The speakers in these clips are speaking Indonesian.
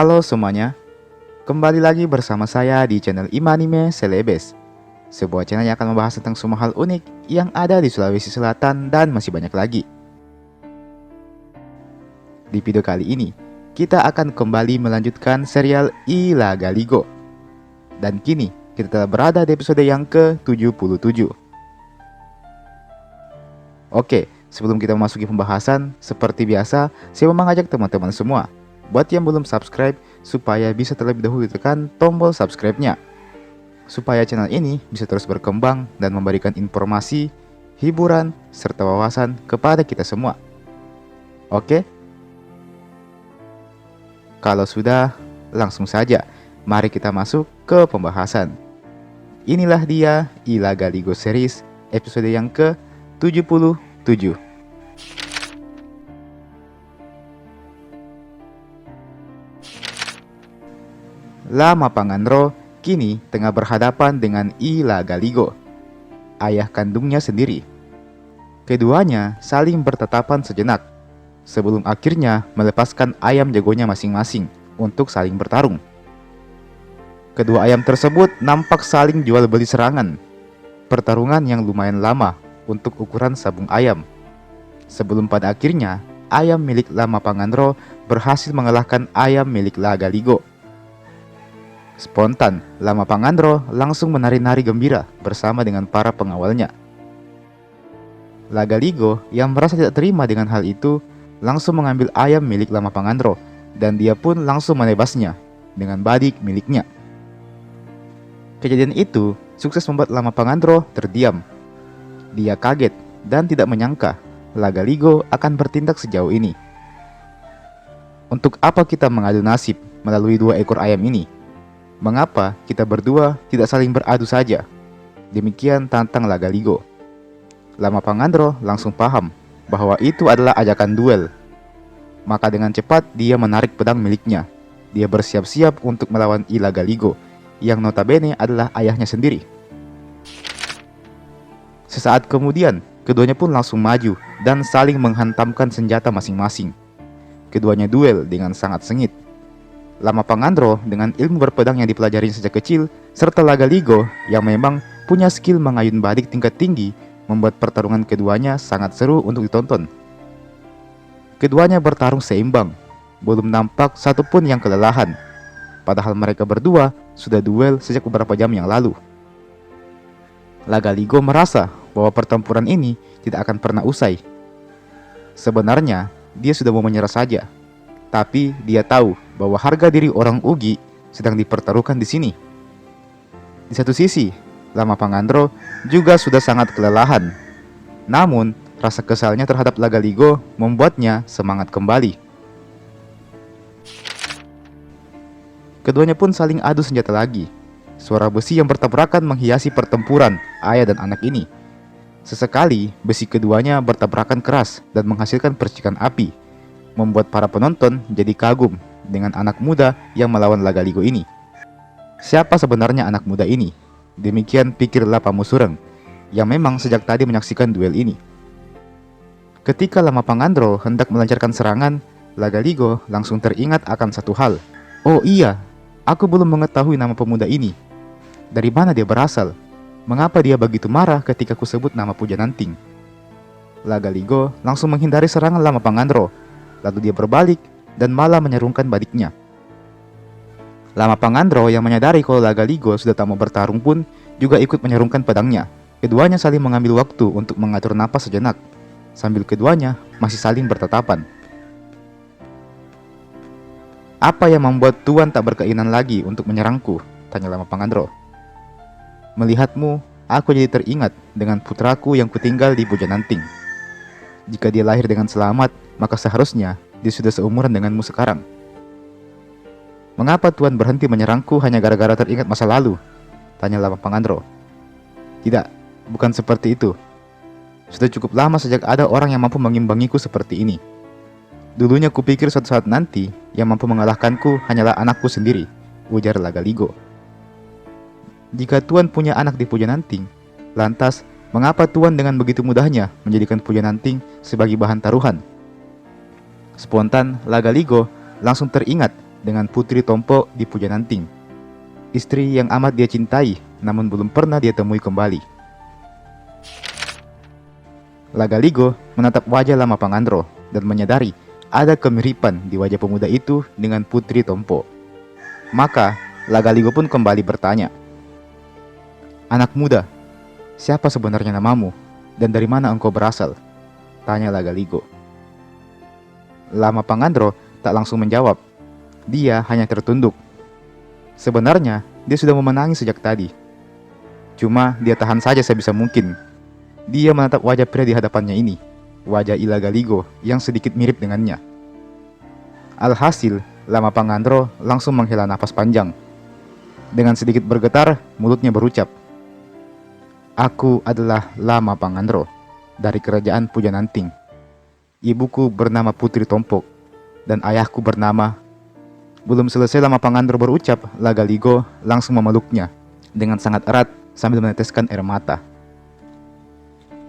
Halo semuanya, kembali lagi bersama saya di channel Imanime Celebes, sebuah channel yang akan membahas tentang semua hal unik yang ada di Sulawesi Selatan dan masih banyak lagi. Di video kali ini, kita akan kembali melanjutkan serial Ila Galigo. Dan kini, kita telah berada di episode yang ke-77. Oke, sebelum kita memasuki pembahasan, seperti biasa, saya mau mengajak teman-teman semua buat yang belum subscribe, supaya bisa terlebih dahulu tekan tombol subscribe-nya, supaya channel ini bisa terus berkembang dan memberikan informasi, hiburan, serta wawasan kepada kita semua. Oke? Kalau sudah, langsung saja, mari kita masuk ke pembahasan. Inilah dia Ila Galigo Series episode yang ke-77. Lama Pangandro kini tengah berhadapan dengan Ila Galigo, ayah kandungnya sendiri. Keduanya saling bertatapan sejenak, sebelum akhirnya melepaskan ayam jagonya masing-masing untuk saling bertarung. Kedua ayam tersebut nampak saling jual beli serangan. Pertarungan yang lumayan lama untuk ukuran sabung ayam. Sebelum pada akhirnya, ayam milik Lama Pangandro berhasil mengalahkan ayam milik La Galigo. Spontan, Lama Pangandro langsung menari-nari gembira bersama dengan para pengawalnya. La Galigo yang merasa tidak terima dengan hal itu, langsung mengambil ayam milik Lama Pangandro dan dia pun langsung menebasnya dengan badik miliknya. Kejadian itu sukses membuat Lama Pangandro terdiam. Dia kaget dan tidak menyangka La Galigo akan bertindak sejauh ini. Untuk apa kita mengadu nasib melalui 2 ekor ayam ini? Mengapa kita berdua tidak saling beradu saja? Demikian tantang La Galigo. Lama Pangandro langsung paham bahwa itu adalah ajakan duel. Maka dengan cepat dia menarik pedang miliknya. Dia bersiap-siap untuk melawan Ila Galigo, yang notabene adalah ayahnya sendiri. Sesaat kemudian, keduanya pun langsung maju dan saling menghantamkan senjata masing-masing. Keduanya duel dengan sangat sengit. Lama Pangandro dengan ilmu berpedang yang dipelajari sejak kecil, serta La Galigo yang memang punya skill mengayun badik tingkat tinggi, membuat pertarungan keduanya sangat seru untuk ditonton. Keduanya bertarung seimbang, belum nampak satupun yang kelelahan, padahal mereka berdua sudah duel sejak beberapa jam yang lalu. La Galigo merasa bahwa pertempuran ini tidak akan pernah usai. Sebenarnya, dia sudah mau menyerah saja. Tapi dia tahu bahwa harga diri orang Ugi sedang dipertaruhkan di sini. Di satu sisi, Lama Pangandro juga sudah sangat kelelahan. Namun, rasa kesalnya terhadap La Galigo membuatnya semangat kembali. Keduanya pun saling adu senjata lagi. Suara besi yang bertabrakan menghiasi pertempuran ayah dan anak ini. Sesekali, besi keduanya bertabrakan keras dan menghasilkan percikan api, membuat para penonton jadi kagum dengan anak muda yang melawan La Galigo ini. Siapa sebenarnya anak muda ini? Demikian pikirlah Pamusureng, yang memang sejak tadi menyaksikan duel ini. Ketika Lama Pangandro hendak melancarkan serangan, La Galigo langsung teringat akan satu hal. Oh iya, aku belum mengetahui nama pemuda ini. Dari mana dia berasal? Mengapa dia begitu marah ketika ku sebut nama Pujananting? La Galigo langsung menghindari serangan Lama Pangandro. Lalu dia berbalik dan malah menyerungkan badiknya. Lama Pangandro yang menyadari kalau La Galigo sudah tak mau bertarung pun juga ikut menyerungkan pedangnya. Keduanya saling mengambil waktu untuk mengatur napas sejenak, sambil keduanya masih saling bertatapan. Apa yang membuat Tuan tak berkeinginan lagi untuk menyerangku? Tanya Lama Pangandro. Melihatmu, aku jadi teringat dengan putraku yang kutinggal di Pujananting. Jika dia lahir dengan selamat, maka seharusnya dia sudah seumuran denganmu sekarang. Mengapa Tuan berhenti menyerangku hanya gara-gara teringat masa lalu? Tanya Lama Pangandro. Tidak, bukan seperti itu. Sudah cukup lama sejak ada orang yang mampu mengimbangiku seperti ini. Dulunya kupikir suatu saat nanti yang mampu mengalahkanku hanyalah anakku sendiri, ujar La Galigo. Jika Tuan punya anak di Pujananting, lantas mengapa Tuan dengan begitu mudahnya menjadikan Pujananting sebagai bahan taruhan? Spontan, La Galigo langsung teringat dengan Putri Tompo di Pujananting, istri yang amat dia cintai namun belum pernah dia temui kembali. Lagaligo menatap wajah Lama Pangandro dan menyadari ada kemiripan di wajah pemuda itu dengan Putri Tompo. Maka Lagaligo pun kembali bertanya, "Anak muda, siapa sebenarnya namamu dan dari mana engkau berasal?" tanya Lagaligo. Lama Pangandro tak langsung menjawab. Dia hanya tertunduk. Sebenarnya dia sudah mau menangis sejak tadi. Cuma dia tahan saja sebisa mungkin. Dia menatap wajah pria di hadapannya ini, wajah Lagaligo yang sedikit mirip dengannya. Alhasil, Lama Pangandro langsung menghela nafas panjang. Dengan sedikit bergetar, mulutnya berucap, "Aku adalah Lama Pangandro dari kerajaan Pujananting. Ibuku bernama Putri Tompok dan ayahku bernama..." Belum selesai Lama Pangandro berucap, Lagaligo langsung memeluknya dengan sangat erat sambil meneteskan air mata.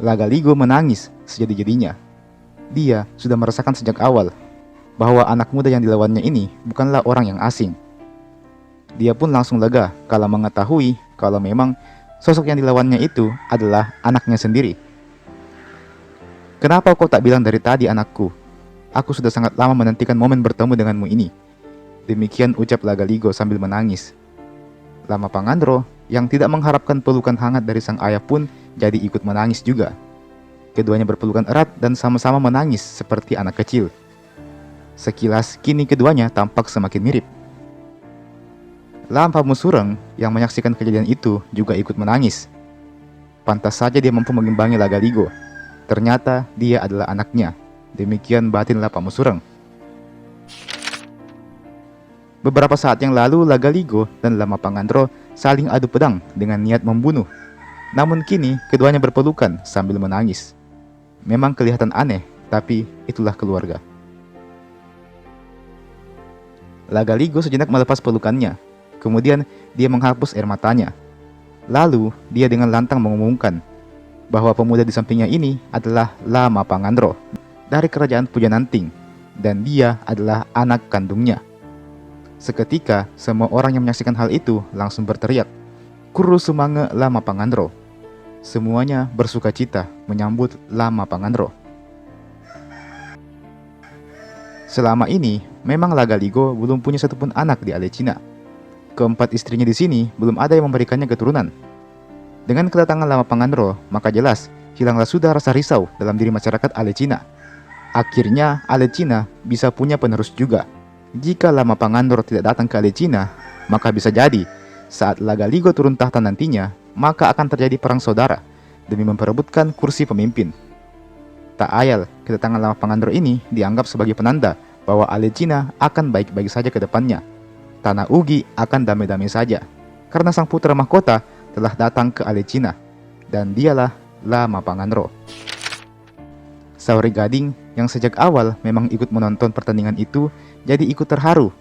Lagaligo menangis sejadi-jadinya. Dia sudah merasakan sejak awal bahwa anak muda yang dilawannya ini bukanlah orang yang asing. Dia pun langsung lega kala mengetahui kalau memang sosok yang dilawannya itu adalah anaknya sendiri. "Kenapa kau tak bilang dari tadi, anakku? Aku sudah sangat lama menantikan momen bertemu denganmu ini." Demikian ucap Lagaligo sambil menangis. Lama Pangandro yang tidak mengharapkan pelukan hangat dari sang ayah pun jadi ikut menangis juga. Keduanya berpelukan erat dan sama-sama menangis seperti anak kecil. Sekilas kini keduanya tampak semakin mirip. Lam Pamusureng yang menyaksikan kejadian itu juga ikut menangis. Pantas saja dia mampu mengimbangi Lagaligo. Ternyata dia adalah anaknya. Demikian batin Lam Pamusureng. Beberapa saat yang lalu Lagaligo dan Lama Pangandro saling adu pedang dengan niat membunuh. Namun kini keduanya berpelukan sambil menangis. Memang kelihatan aneh, tapi itulah keluarga. Lagaligo sejenak melepas pelukannya. Kemudian dia menghapus air matanya. Lalu dia dengan lantang mengumumkan bahwa pemuda di sampingnya ini adalah Lama Pangandro dari kerajaan Pujananting dan dia adalah anak kandungnya. Seketika semua orang yang menyaksikan hal itu langsung berteriak, "Kuru Sumange Lama Pangandro." Semuanya bersuka cita menyambut Lama Pangandro. Selama ini memang Lagaligo belum punya satupun anak di Alecina. Keempat istrinya di sini belum ada yang memberikannya keturunan. Dengan kedatangan Lama Pangandro, maka jelas hilanglah sudah rasa risau dalam diri masyarakat Alecina. Akhirnya Alecina bisa punya penerus juga. Jika Lama Pangandro tidak datang ke Alecina, maka bisa jadi saat Lagaligo turun tahta nantinya, maka akan terjadi perang saudara demi memperebutkan kursi pemimpin. Tak ayal, kedatangan Lama Pangandro ini dianggap sebagai penanda bahwa Alecina akan baik-baik saja ke depannya. Tanah Ugi akan damai-damai saja, karena sang putra mahkota telah datang ke Alecina, dan dialah Lama Pangandro. Sauri Gading yang sejak awal memang ikut menonton pertandingan itu jadi ikut terharu.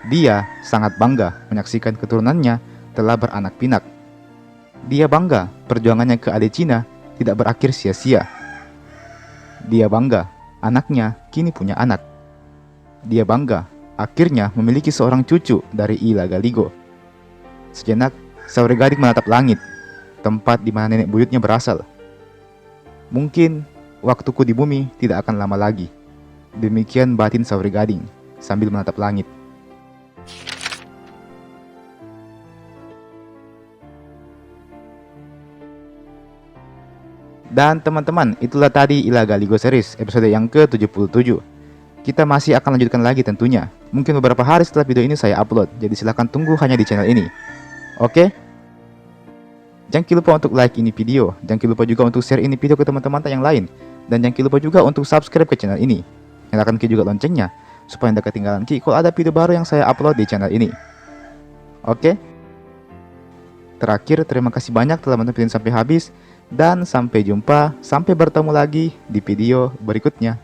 Dia sangat bangga menyaksikan keturunannya telah beranak pinak. Dia bangga perjuangannya ke Alecina tidak berakhir sia-sia. Dia bangga anaknya kini punya anak. Dia bangga akhirnya memiliki seorang cucu dari Lagaligo. Sejenak, Sauri Gading menatap langit, tempat di mana nenek buyutnya berasal. "Mungkin waktuku di bumi tidak akan lama lagi." Demikian batin Sauri Gading sambil menatap langit. Dan teman-teman, itulah tadi Lagaligo series episode yang ke-77. Kita masih akan lanjutkan lagi tentunya. Mungkin beberapa hari setelah video ini saya upload, jadi silahkan tunggu hanya di channel ini. Oke? Jangan lupa untuk like ini video, jangan lupa juga untuk share ini video ke teman-teman yang lain, dan jangan lupa juga untuk subscribe ke channel ini. Nyalakan juga loncengnya, supaya tidak ketinggalan kalau ada video baru yang saya upload di channel ini. Oke? Terakhir, terima kasih banyak telah menonton sampai habis, dan sampai jumpa, sampai bertemu lagi di video berikutnya.